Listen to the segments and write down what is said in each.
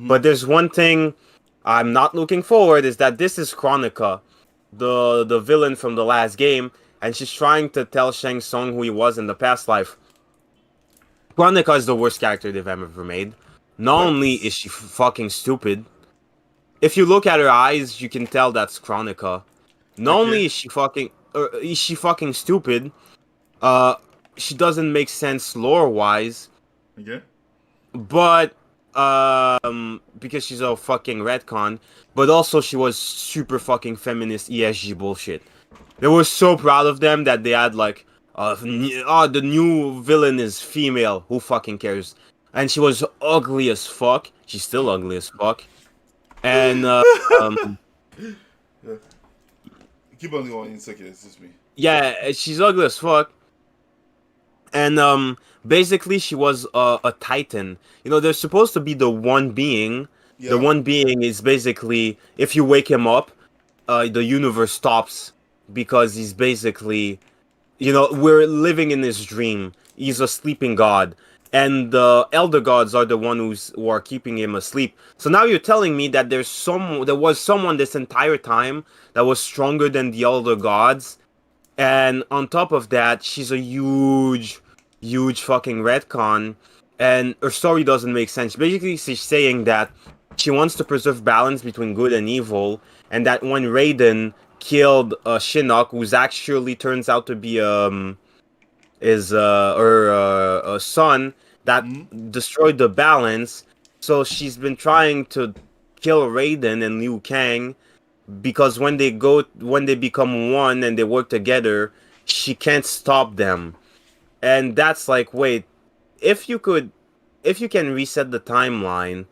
But there's one thing I'm not looking forward is that this is Chronica, the villain from the last game, and she's trying to tell Shang Tsung who he was in the past life. Chronica is the worst character they've ever made. Not What? only is she fucking stupid, if you look at her eyes, you can tell that's Chronica. Not Okay. only is she fucking stupid, uh, she doesn't make sense lore wise, Okay. but because she's a fucking retcon, but also she was super fucking feminist ESG bullshit. They were so proud of them that they had like, the new villain is female. Who fucking cares? And she was ugly as fuck. She's still ugly as fuck. And um, Yeah. Keep on going. It's okay. It's just me. yeah, she's ugly as fuck. And basically she was a titan. You know, there's supposed to be the one being. The Yeah. one being is basically if you wake him up, the universe stops because he's basically, you know, we're living in his dream. He's a sleeping god, and the elder gods are the one who are keeping him asleep. So now you're telling me that there was someone this entire time that was stronger than the elder gods, and on top of that, she's a huge fucking retcon, and her story doesn't make sense. Basically, she's saying that she wants to preserve balance between good and evil, and that when Raiden killed Shinnok, who's actually turns out to be is her son that Hmm. destroyed the balance. So she's been trying to kill Raiden and Liu Kang because when they become one and they work together, she can't stop them. And that's like, wait, if you could, if you can reset the timeline,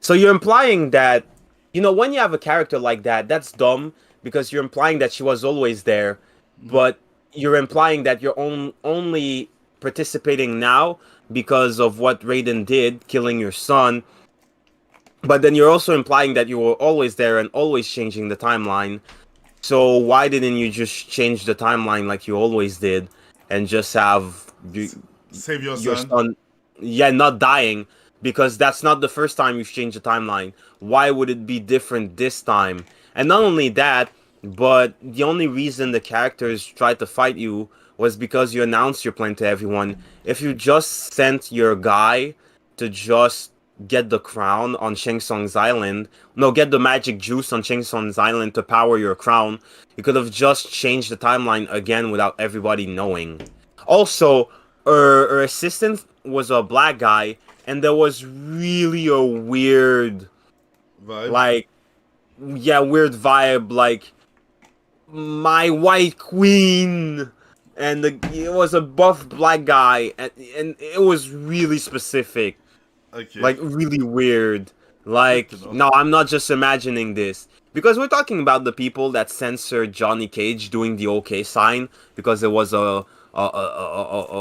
so you're implying that, you know, when you have a character like that, that's dumb because you're implying that she was always there, but you're implying that you're only participating now because of what Raiden did, killing your son. But then you're also implying that you were always there and always changing the timeline. So why didn't you just change the timeline like you always did and just have Save your your son. son, yeah, not dying, because that's not the first time you've changed the timeline. Why would it be different this time? And not only that, but the only reason the characters tried to fight you was because you announced your plan to everyone. If you just sent your guy to just get the crown on Shang Tsung's island, no, get the magic juice on Shang Tsung's island to power your crown, you could have just changed the timeline again without everybody knowing. Also, her assistant was a black guy, and there was really a weird, Vibe. like, yeah, weird vibe, like my white queen, and it was a buff black guy, and it was really specific, Okay. like really weird. Good to Like, know. no, I'm not just imagining this. Because we're talking about the people that censored Johnny Cage doing the OK sign because it was a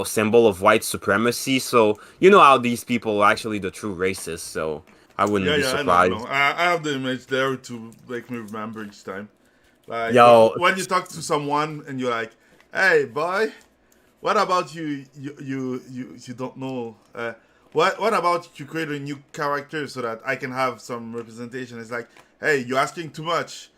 symbol of white supremacy. So you know how these people are actually the true racists. So I wouldn't Yeah, be yeah, I know. surprised. I have the image there to make me remember each time. Like Yo, when you talk to someone and you're like, "Hey, boy, what about you? You don't know. What about you create a new character so that I can have some representation?" It's like, "Hey, you're asking too much.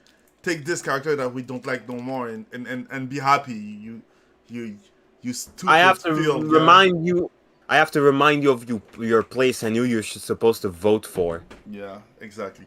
Take this character that we don't like no more and be happy. You you I stupid have to field guy." remind you. I have to remind you of your place and who you're supposed to vote for. Yeah, exactly.